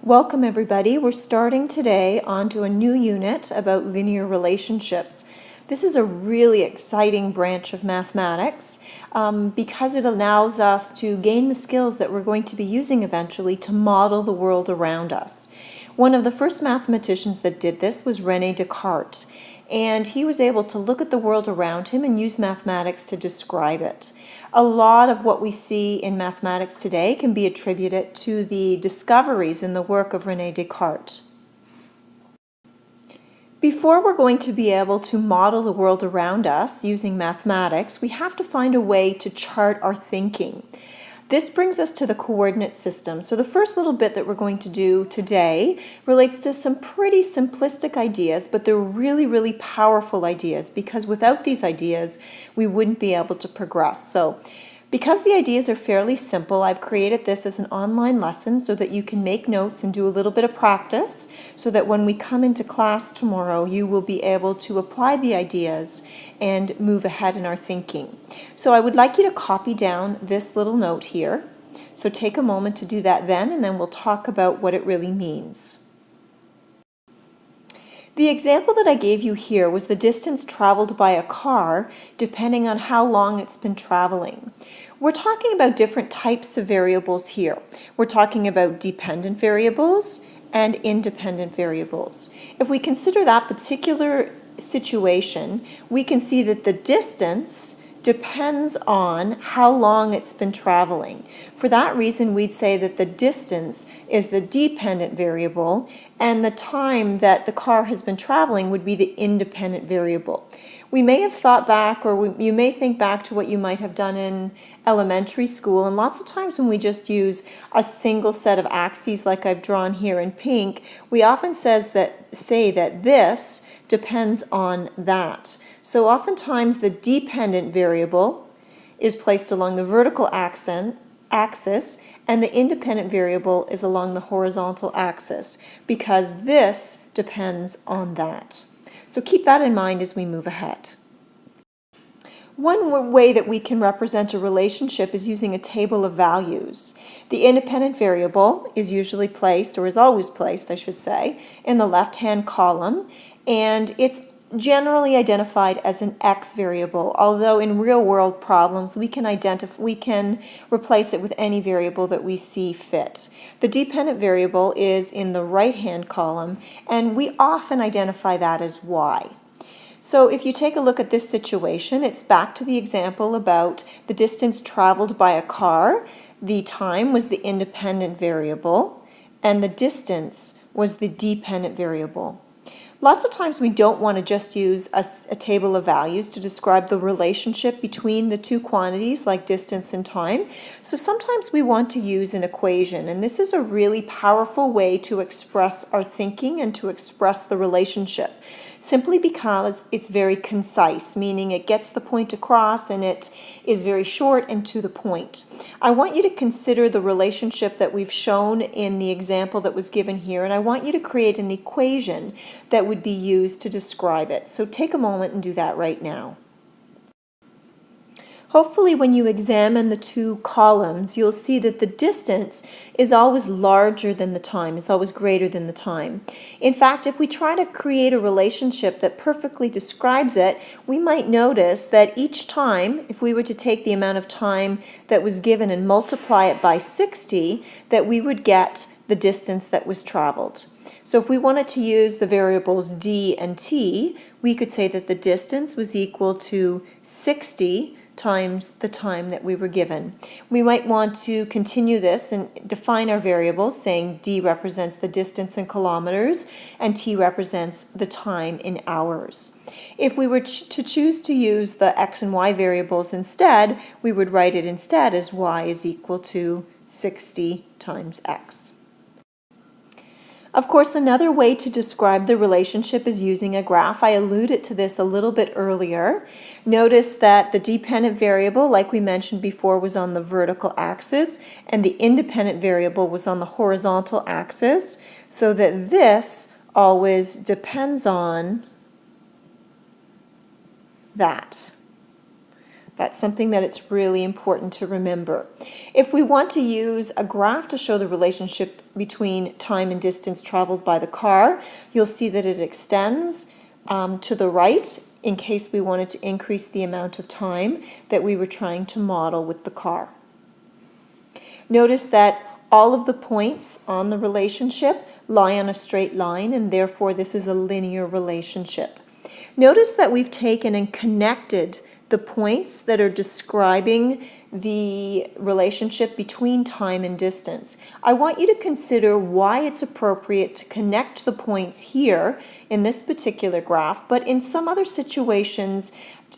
Welcome everybody. We're starting today onto a new unit about linear relationships. This is a really exciting branch of mathematics because it allows us to gain the skills that we're going to be using eventually to model the world around us. One of the first mathematicians that did this was René Descartes, and he was able to look at the world around him and use mathematics to describe it. A lot of what we see in mathematics today can be attributed to the discoveries in the work of René Descartes. Before we're going to be able to model the world around us using mathematics, we have to find a way to chart our thinking. This brings us to the coordinate system. So the first little bit that we're going to do today relates to some pretty simplistic ideas, but they're really, really powerful ideas because without these ideas, we wouldn't be able to progress. So because the ideas are fairly simple, I've created this as an online lesson so that you can make notes and do a little bit of practice so that when we come into class tomorrow, you will be able to apply the ideas and move ahead in our thinking. So I would like you to copy down this little note here. So take a moment to do that then, and then we'll talk about what it really means. The example that I gave you here was the distance traveled by a car depending on how long it's been traveling. We're talking about different types of variables here. We're talking about dependent variables and independent variables. If we consider that particular situation, we can see that the distance depends on how long it's been traveling. For that reason, we'd say that the distance is the dependent variable and the time that the car has been traveling would be the independent variable. We may have thought back, or you may think back to what you might have done in elementary school, and lots of times when we just use a single set of axes like I've drawn here in pink, we often say that this depends on that. So oftentimes the dependent variable is placed along the vertical axis and the independent variable is along the horizontal axis because this depends on that. So keep that in mind as we move ahead. One way that we can represent a relationship is using a table of values. The independent variable is usually placed, or is always placed, I should say, in the left-hand column, and it's generally identified as an x variable, although in real-world problems we can replace it with any variable that we see fit. The dependent variable is in the right-hand column, and we often identify that as y. So if you take a look at this situation, it's back to the example about the distance traveled by a car. The time was the independent variable, and the distance was the dependent variable. Lots of times we don't want to just use a table of values to describe the relationship between the two quantities like distance and time. So sometimes we want to use an equation, and this is a really powerful way to express our thinking and to express the relationship, simply because it's very concise, meaning it gets the point across and it is very short and to the point. I want you to consider the relationship that we've shown in the example that was given here, and I want you to create an equation that would be used to describe it. So take a moment and do that right now. Hopefully when you examine the two columns, you'll see that the distance is always larger than the time, is always greater than the time. In fact, if we try to create a relationship that perfectly describes it, we might notice that each time, if we were to take the amount of time that was given and multiply it by 60, that we would get the distance that was traveled. So if we wanted to use the variables d and t, we could say that the distance was equal to 60 times the time that we were given. We might want to continue this and define our variables, saying d represents the distance in kilometers and t represents the time in hours. If we were to choose to use the x and y variables instead, we would write it instead as y is equal to 60 times x. Of course, another way to describe the relationship is using a graph. I alluded to this a little bit earlier. Notice that the dependent variable, like we mentioned before, was on the vertical axis, and the independent variable was on the horizontal axis, so that this always depends on that. That's something that it's really important to remember. If we want to use a graph to show the relationship between time and distance traveled by the car, you'll see that it extends to the right in case we wanted to increase the amount of time that we were trying to model with the car. Notice that all of the points on the relationship lie on a straight line, and therefore this is a linear relationship. Notice that we've taken and connected the points that are describing the relationship between time and distance. I want you to consider why it's appropriate to connect the points here in this particular graph, but in some other situations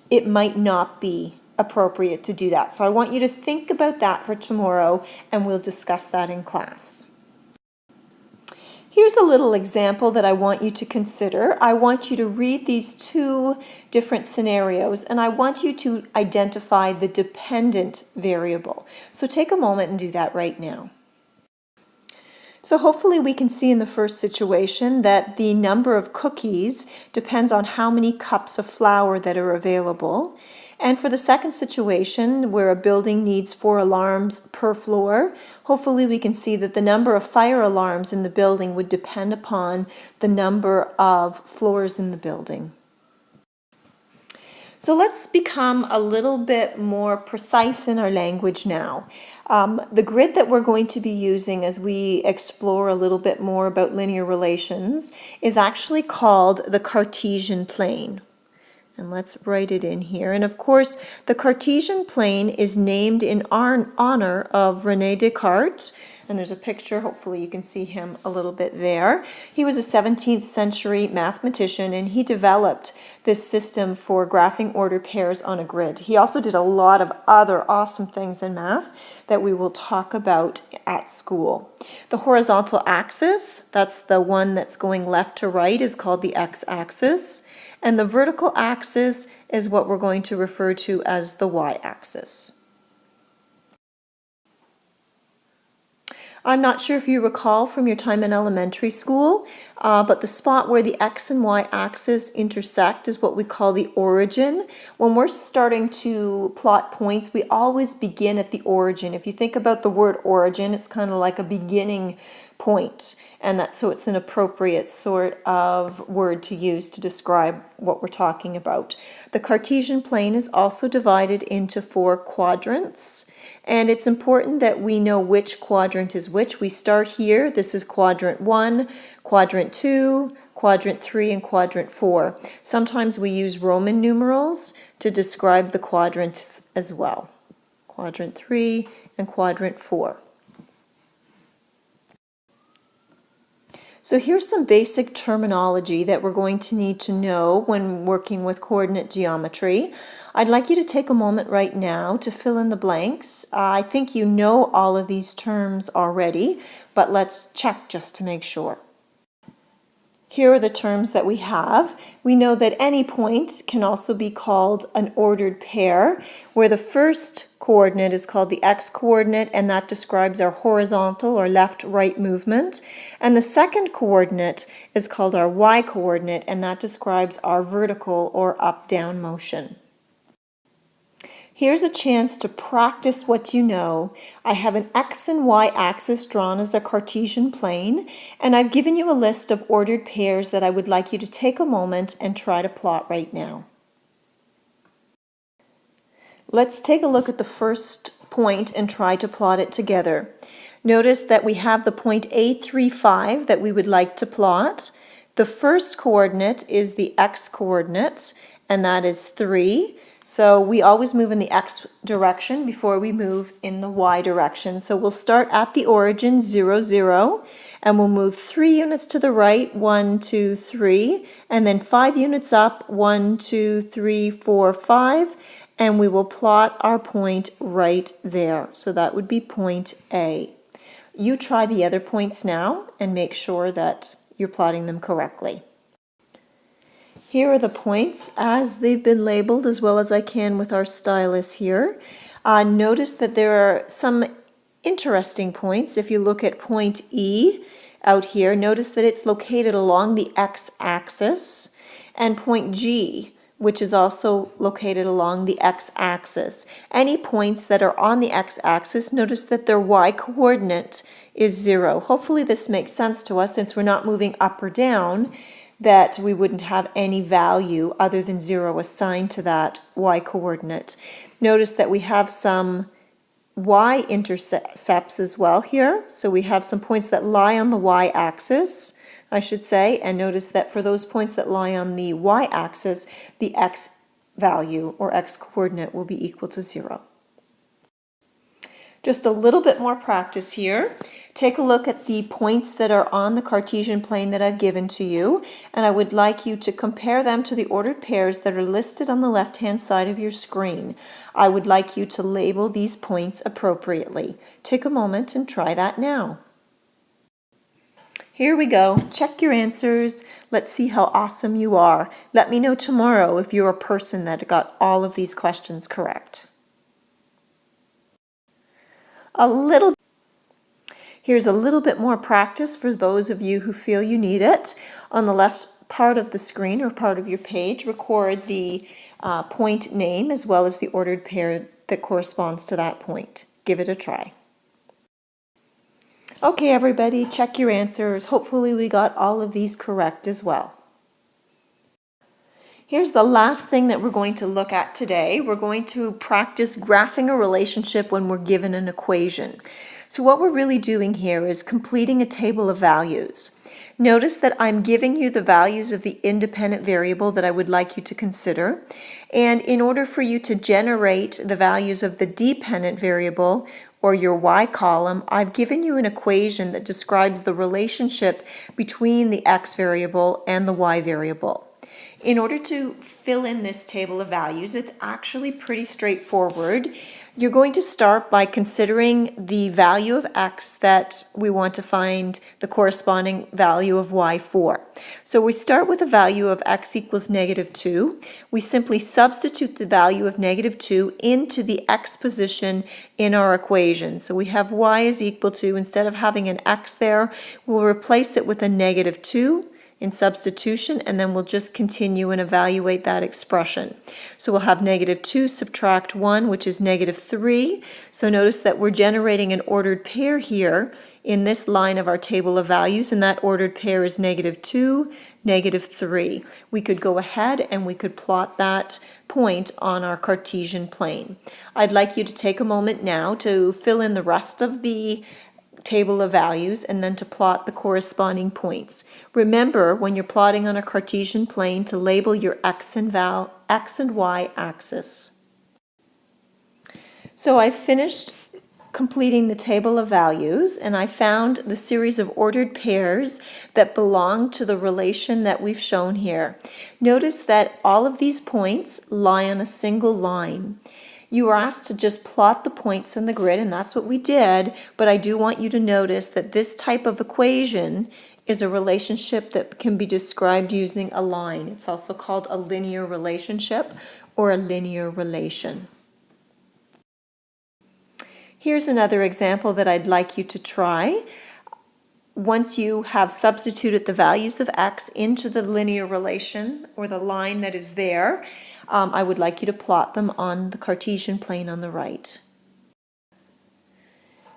it might not be appropriate to do that. So I want you to think about that for tomorrow, and we'll discuss that in class. Here's a little example that I want you to consider. I want you to read these two different scenarios, and I want you to identify the dependent variable. So take a moment and do that right now. So hopefully we can see in the first situation that the number of cookies depends on how many cups of flour that are available. And for the second situation, where a building needs 4 alarms per floor, hopefully we can see that the number of fire alarms in the building would depend upon the number of floors in the building. So let's become a little bit more precise in our language now. The grid that we're going to be using as we explore a little bit more about linear relations is actually called the Cartesian plane. And let's write it in here. And of course, the Cartesian plane is named in honor of René Descartes. And there's a picture, hopefully you can see him a little bit there. He was a 17th century mathematician, and he developed this system for graphing ordered pairs on a grid. He also did a lot of other awesome things in math that we will talk about at school. The horizontal axis, that's the one that's going left to right, is called the x-axis. And the vertical axis is what we're going to refer to as the y-axis. I'm not sure if you recall from your time in elementary school, but the spot where the x and y axis intersect is what we call the origin. When we're starting to plot points, we always begin at the origin. If you think about the word origin, it's kind of like a beginning point, and so it's an appropriate sort of word to use to describe what we're talking about. The Cartesian plane is also divided into 4 quadrants, and it's important that we know which quadrant is which. We start here. This is quadrant 1, quadrant 2, quadrant 3, and quadrant 4. Sometimes we use Roman numerals to describe the quadrants as well. Quadrant 3 and quadrant 4. So here's some basic terminology that we're going to need to know when working with coordinate geometry. I'd like you to take a moment right now to fill in the blanks. I think you know all of these terms already, but let's check just to make sure. Here are the terms that we have. We know that any point can also be called an ordered pair, where the first coordinate is called the x-coordinate, and that describes our horizontal or left-right movement. And the second coordinate is called our y-coordinate, and that describes our vertical or up-down motion. Here's a chance to practice what you know. I have an x and y axis drawn as a Cartesian plane, and I've given you a list of ordered pairs that I would like you to take a moment and try to plot right now. Let's take a look at the first point and try to plot it together. Notice that we have the point A35 that we would like to plot. The first coordinate is the x-coordinate, and that is 3. So we always move in the x direction before we move in the y direction. So we'll start at the origin, 0, 0, and we'll move 3 units to the right, 1, 2, 3, and then 5 units up, 1, 2, 3, 4, 5, and we will plot our point right there. So that would be point A. You try the other points now and make sure that you're plotting them correctly. Here are the points as they've been labeled as well as I can with our stylus here. Notice that there are some interesting points. If you look at point E out here, notice that it's located along the x-axis, and point G, which is also located along the x-axis. Any points that are on the x-axis, notice that their y-coordinate is 0. Hopefully this makes sense to us since we're not moving up or down, that we wouldn't have any value other than 0 assigned to that y-coordinate. Notice that we have some y-intercepts as well here. So we have some points that lie on the y-axis, I should say, and notice that for those points that lie on the y-axis, the x value or x-coordinate will be equal to 0. Just a little bit more practice here. Take a look at the points that are on the Cartesian plane that I've given to you, and I would like you to compare them to the ordered pairs that are listed on the left-hand side of your screen. I would like you to label these points appropriately. Take a moment and try that now. Here we go. Check your answers. Let's see how awesome you are. Let me know tomorrow if you're a person that got all of these questions correct. Here's a little bit more practice for those of you who feel you need it. On the left part of the screen or part of your page, record the point name as well as the ordered pair that corresponds to that point. Give it a try. Okay, everybody, check your answers. Hopefully we got all of these correct as well. Here's the last thing that we're going to look at today. We're going to practice graphing a relationship when we're given an equation. So what we're really doing here is completing a table of values. Notice that I'm giving you the values of the independent variable that I would like you to consider. And in order for you to generate the values of the dependent variable, or your y column, I've given you an equation that describes the relationship between the x variable and the y variable. In order to fill in this table of values, it's actually pretty straightforward. You're going to start by considering the value of x that we want to find the corresponding value of y for. So we start with a value of x equals -2. We simply substitute the value of -2 into the x position in our equation. So we have y is equal to, instead of having an x there, we'll replace it with a -2 in substitution, and then we'll just continue and evaluate that expression. So we'll have -2 subtract 1, which is -3. So notice that we're generating an ordered pair here in this line of our table of values, and that ordered pair is -2, -3. We could go ahead and we could plot that point on our Cartesian plane. I'd like you to take a moment now to fill in the rest of the table of values and then to plot the corresponding points. Remember, when you're plotting on a Cartesian plane, to label your x and y axis. So I finished completing the table of values, and I found the series of ordered pairs that belong to the relation that we've shown here. Notice that all of these points lie on a single line. You were asked to just plot the points in the grid, and that's what we did, but I do want you to notice that this type of equation is a relationship that can be described using a line. It's also called a linear relationship or a linear relation. Here's another example that I'd like you to try. Once you have substituted the values of x into the linear relation or the line that is there, I would like you to plot them on the Cartesian plane on the right.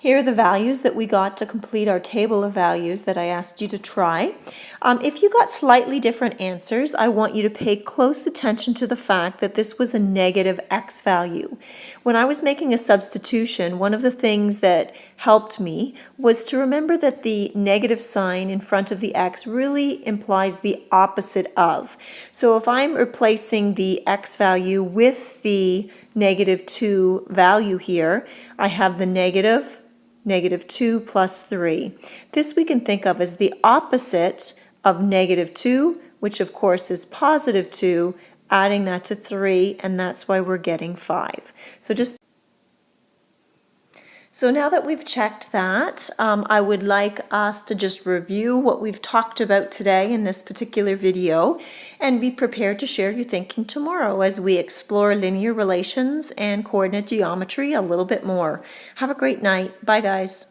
Here are the values that we got to complete our table of values that I asked you to try. If you got slightly different answers, I want you to pay close attention to the fact that this was a negative x value. When I was making a substitution, one of the things that helped me was to remember that the negative sign in front of the x really implies the opposite of. So if I'm replacing the x value with the -2 value here, I have the -2 plus 3. This we can think of as the opposite of -2, which of course is +2, adding that to 3, and that's why we're getting 5. So now that we've checked that, I would like us to just review what we've talked about today in this particular video and be prepared to share your thinking tomorrow as we explore linear relations and coordinate geometry a little bit more. Have a great night. Bye, guys.